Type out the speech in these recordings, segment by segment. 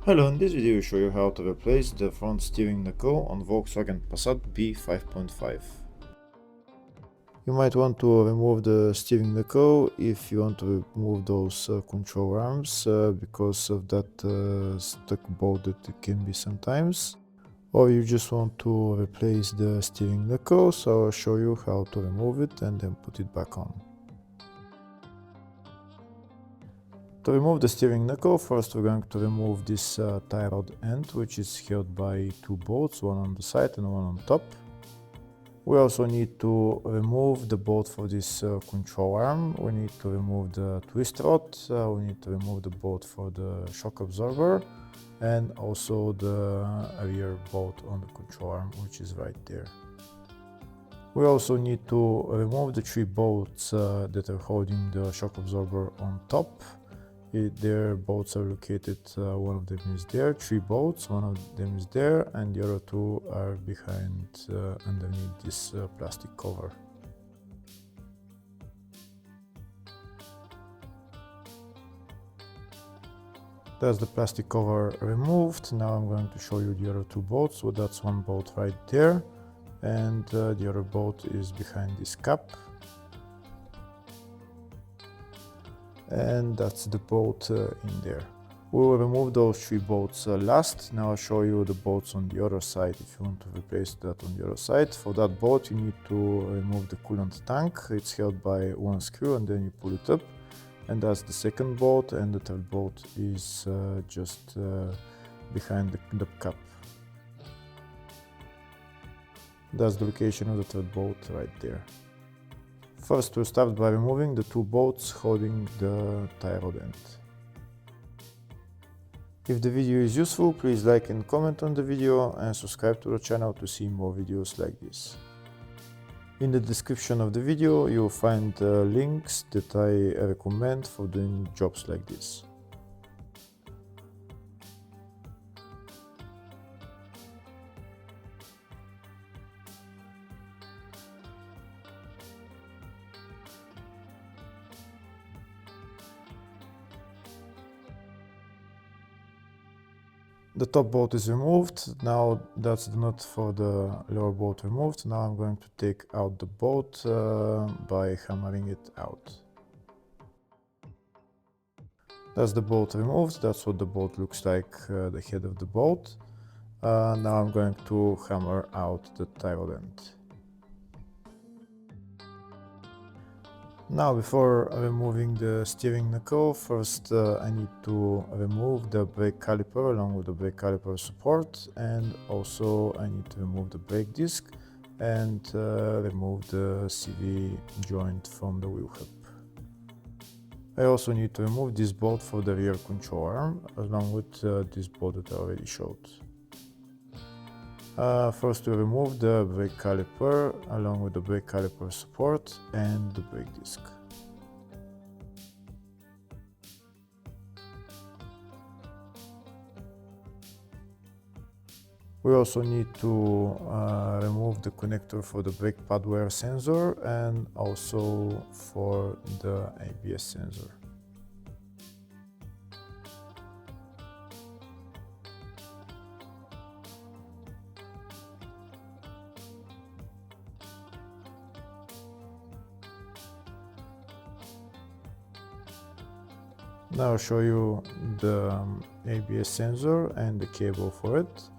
Hello, in this video I will show you how to replace the front steering knuckle on Volkswagen Passat B5.5. You might want to remove the steering knuckle if you want to remove those control arms because of that stuck bolt that it can be sometimes. Or you just want to replace the steering knuckle, so I'll show you how to remove it and then put it back on. To remove the steering knuckle, first we're going to remove this tie rod end, which is held by two bolts, one on the side and one on top. We also need to remove the bolt for this control arm. We need to remove the twist rod, we need to remove the bolt for the shock absorber, and also the rear bolt on the control arm, which is right there. We also need to remove the three bolts that are holding the shock absorber on top. Their bolts are located, one of them is there, three bolts, one of them is there, and the other two are behind underneath this plastic cover. That's the plastic cover removed. Now I'm going to show you the other two bolts. So that's one bolt right there, and the other bolt is behind this cap. And that's the bolt in there. We will remove those three bolts last. Now I'll show you the bolts on the other side if you want to replace that on the other side. For that bolt you need to remove the coolant tank. It's held by one screw and then you pull it up. And that's the second bolt, and the third bolt is just behind the cap. That's the location of the third bolt right there. First, we'll start by removing the two bolts holding the tie rod end. If the video is useful, please like and comment on the video and subscribe to the channel to see more videos like this. In the description of the video, you'll find links that I recommend for doing jobs like this. The top bolt is removed. Now that's the nut for the lower bolt removed. Now I'm going to take out the bolt by hammering it out. That's the bolt removed. That's what the bolt looks like, the head of the bolt. Now I'm going to hammer out the tie rod end. Now, before removing the steering knuckle, first I need to remove the brake caliper along with the brake caliper support, and also I need to remove the brake disc and remove the CV joint from the wheel hub. I also need to remove this bolt for the rear control arm along with this bolt that I already showed. First we remove the brake caliper along with the brake caliper support and the brake disc. We also need to remove the connector for the brake pad wear sensor and also for the ABS sensor. Now I'll show you the ABS sensor and the cable for it.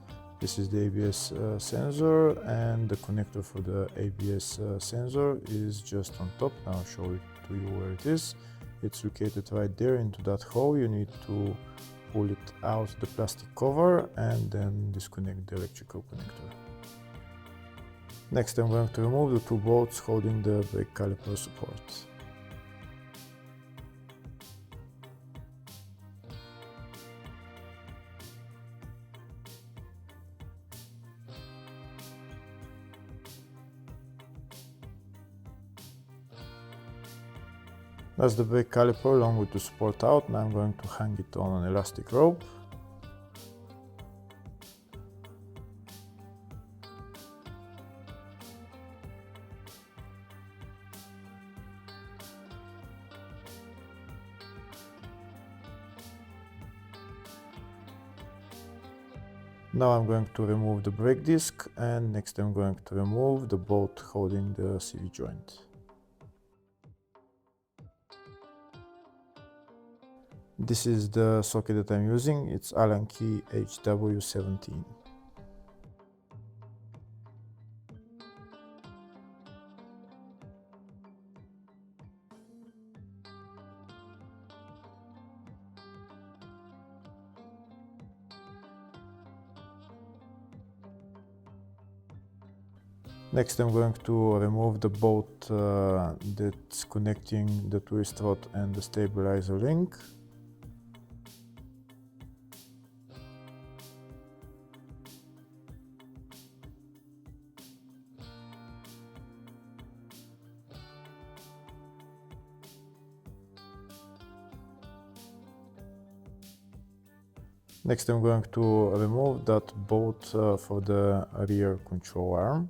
This is the ABS sensor, and the connector for the ABS sensor is just on top. Now I'll show it to you where it is. It's located right there into that hole. You need to pull it out the plastic cover and then disconnect the electrical connector. Next I'm going to remove the two bolts holding the brake caliper support. That's the brake caliper along with the support out. Now I'm going to hang it on an elastic rope. Now I'm going to remove the brake disc, and next I'm going to remove the bolt holding the CV joint. This is the socket that I'm using, it's Allen key HW17. Next I'm going to remove the bolt that's connecting the twist rod and the stabilizer link. Next I'm going to remove that bolt for the rear control arm.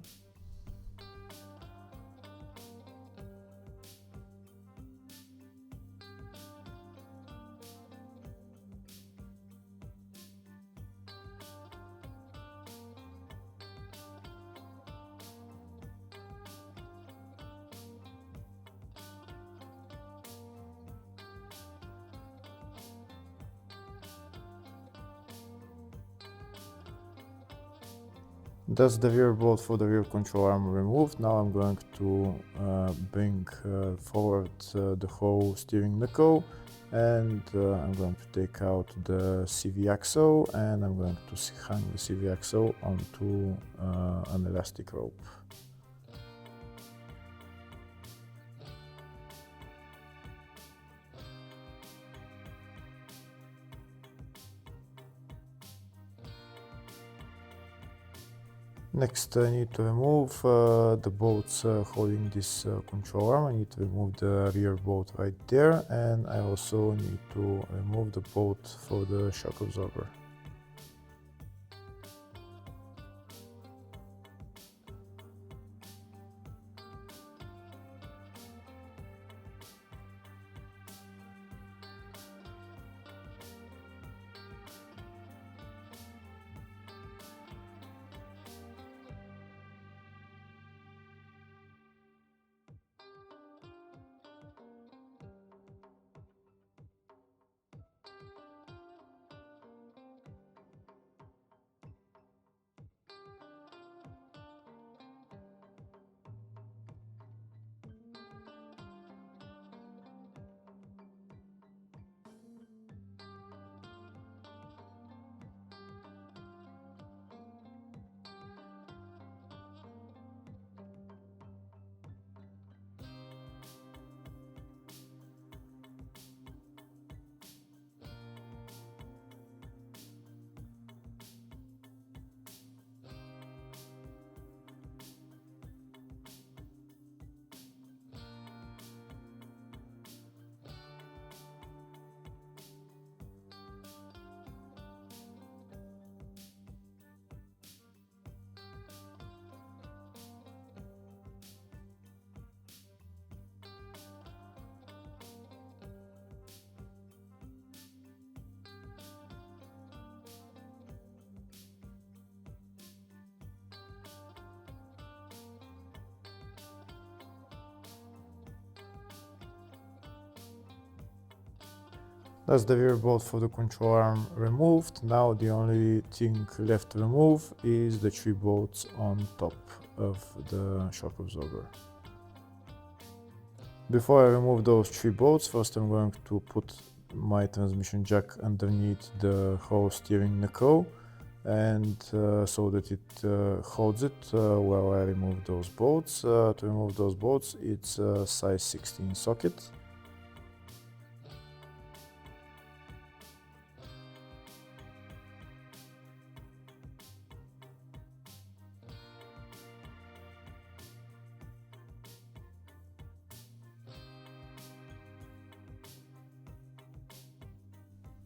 That's the rear bolt for the rear control arm removed. Now I'm going to bring forward the whole steering knuckle, and I'm going to take out the CV axle, and I'm going to hang the CV axle onto an elastic rope. Next I need to remove the bolts holding this control arm. I need to remove the rear bolt right there, and I also need to remove the bolt for the shock absorber. That's the rear bolt for the control arm removed. Now the only thing left to remove is the 3 bolts on top of the shock absorber. Before I remove those 3 bolts, first I'm going to put my transmission jack underneath the whole steering knuckle, and so that it holds it while I remove those bolts. To remove those bolts, it's a size 16 socket.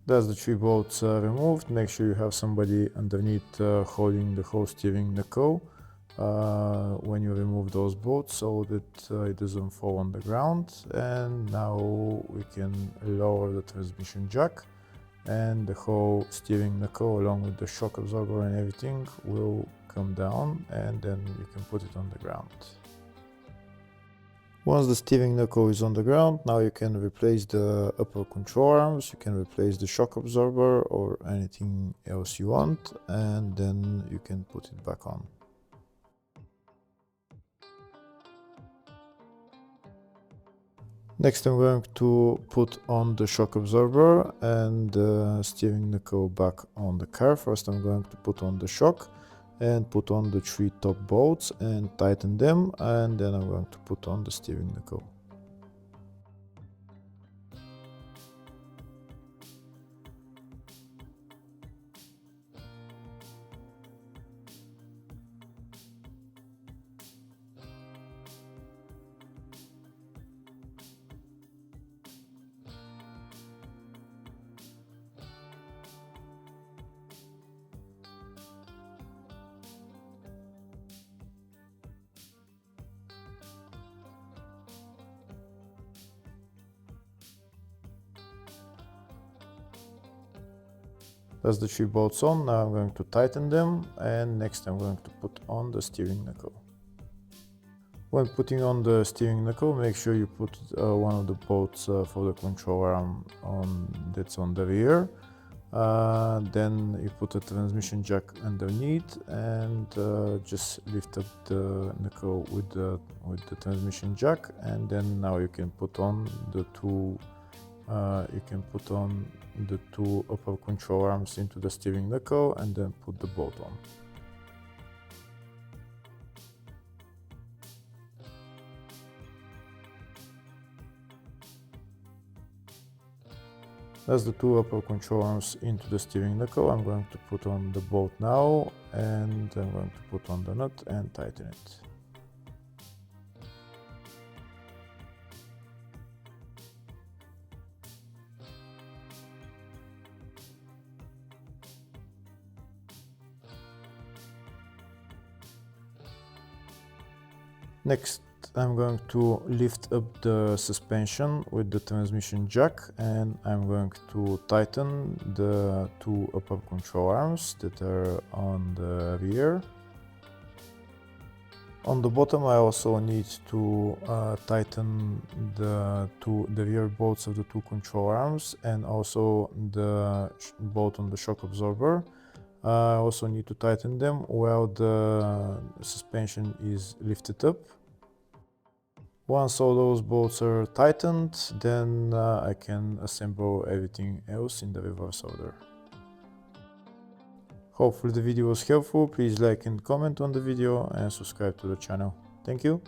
That's the 3 bolts removed. Make sure you have somebody underneath holding the whole steering knuckle when you remove those bolts, so that it doesn't fall on the ground. And now we can lower the transmission jack, and the whole steering knuckle along with the shock absorber and everything will come down, and then you can put it on the ground. Once the steering knuckle is on the ground, now you can replace the upper control arms, you can replace the shock absorber or anything else you want, and then you can put it back on. Next I'm going to put on the shock absorber and the steering knuckle back on the car. First I'm going to put on the shock and put on the 3 top bolts and tighten them, and then I'm going to put on the steering knuckle. That's the 3 bolts on. Now I'm going to tighten them, and next I'm going to put on the steering knuckle. When putting on the steering knuckle, make sure you put one of the bolts for the control arm that's on the rear. Then you put a transmission jack underneath and just lift up the knuckle with the transmission jack, and then now you can put on the two upper control arms into the steering knuckle and then put the bolt on. That's the 2 upper control arms into the steering knuckle. I'm going to put on the bolt now, and I'm going to put on the nut and tighten it. Next, I'm going to lift up the suspension with the transmission jack, and I'm going to tighten the 2 upper control arms that are on the rear. On the bottom I also need to tighten the rear bolts of the 2 control arms and also the bolt on the shock absorber. I also need to tighten them while the suspension is lifted up. Once all those bolts are tightened, then I can assemble everything else in the reverse order. Hopefully the video was helpful. Please like and comment on the video and subscribe to the channel. Thank you.